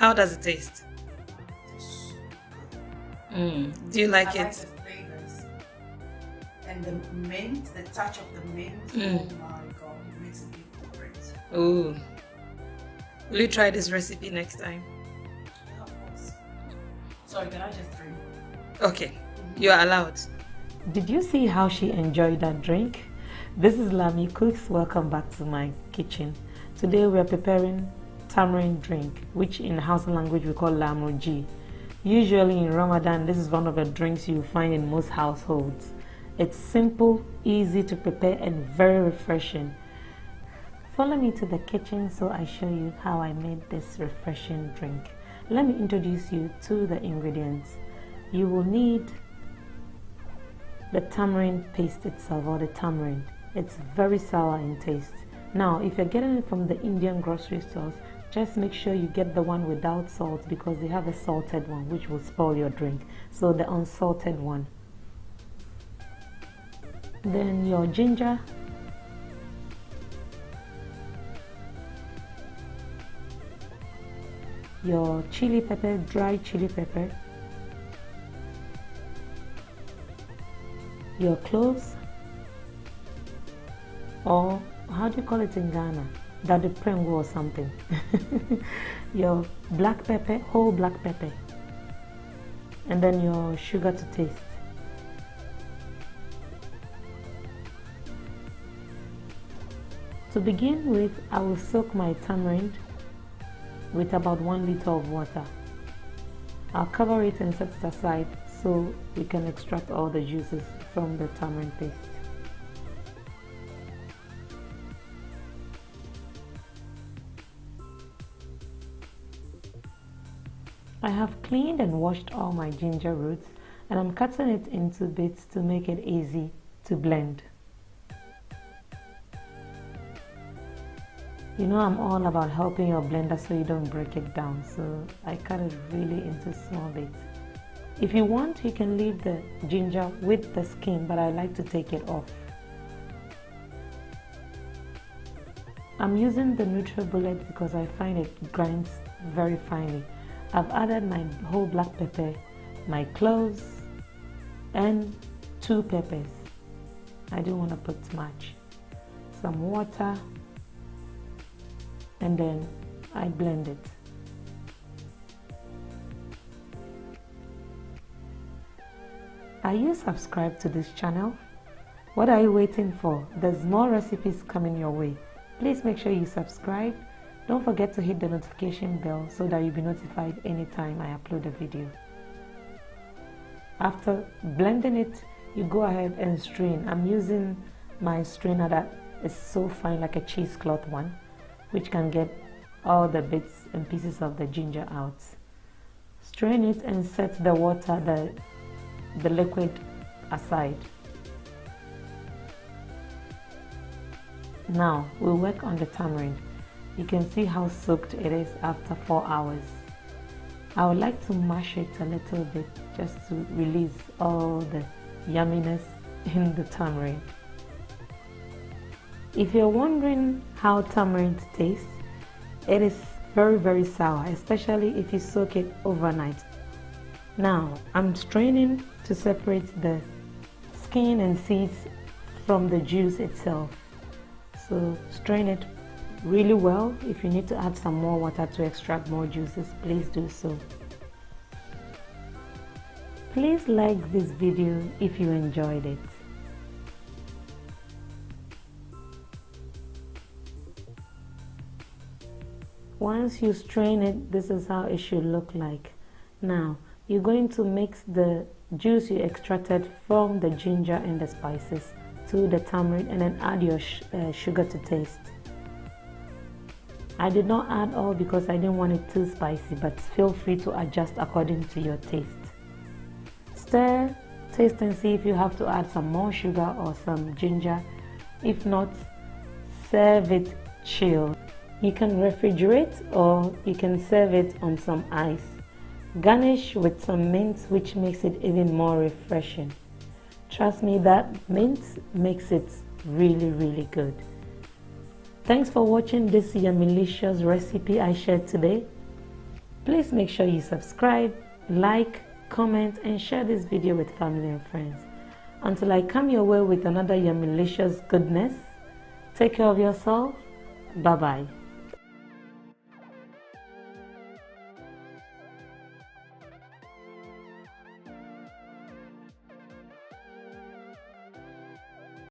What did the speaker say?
How does it taste? It's so good. Do you like I like it? the flavors and the mint, the touch of the mint. Mm. Oh my god, it makes a big difference. Ooh. Will you try this recipe next time? Yeah, of course. Sorry, can I just drink? Okay, you are allowed. Did you see how she enjoyed that drink? This is Lami Cooks. Welcome back to my kitchen. Today we are preparing tamarind drink, which in Hausa language we call LAMURJI. Usually in Ramadan, this is one of the drinks you find in most households. It's simple, easy to prepare, and very refreshing. Follow me to the kitchen so I show you how I made this refreshing drink. Let me introduce you to the ingredients. You will need the tamarind paste itself, or the tamarind. It's very sour in taste. Now, if you're getting it from the Indian grocery stores, just make sure you get the one without salt, because they have a salted one which will spoil your drink. So the unsalted one. Then your ginger, your chili pepper, dry chili pepper, your cloves, or how do you call it in Ghana? Dadu prengo or something. Your black pepper, whole black pepper, and then your sugar to taste. To begin with, I will soak my tamarind with about 1 liter of water. I'll cover it and set it aside so we can extract all the juices from the tamarind paste. I have cleaned and washed all my ginger roots, and I'm cutting it into bits to make it easy to blend. You know I'm all about helping your blender so you don't break it down, so I cut it really into small bits. If you want, you can leave the ginger with the skin, but I like to take it off. I'm using the NutriBullet because I find it grinds very finely. I've added my whole black pepper, my cloves, and 2 peppers. I don't want to put much. Some water, and then I blend it. Are you subscribed to this channel? What are you waiting for? There's more recipes coming your way. Please make sure you subscribe. Don't forget to hit the notification bell so that you'll be notified anytime I upload a video. After blending it, you go ahead and strain. I'm using my strainer that is so fine, like a cheesecloth one, which can get all the bits and pieces of the ginger out. Strain it and set the water, the liquid aside. Now we'll work on the tamarind. You can see how soaked it is after 4 hours. I would like to mash it a little bit just to release all the yumminess in the tamarind. If you're wondering how tamarind tastes, it is very sour, especially if you soak it overnight. Now I'm straining to separate the skin and seeds from the juice itself. So strain it really well. If you need to add some more water to extract more juices, please do so. Please like this video if you enjoyed it. Once you strain it, this is how it should look like. Now you're going to mix the juice you extracted from the ginger and the spices to the tamarind, and then add your sugar to taste. I did not add all because I didn't want it too spicy, but feel free to adjust according to your taste. Stir, taste and see if you have to add some more sugar or some ginger. If not, serve it chilled. You can refrigerate or you can serve it on some ice. Garnish with some mint, which makes it even more refreshing. Trust me, that mint makes it really good. Thanks for watching this yumilicious recipe I shared today. Please make sure you subscribe, like, comment and share this video with family and friends. Until I come your way with another yummy-licious goodness, take care of yourself. Bye-bye.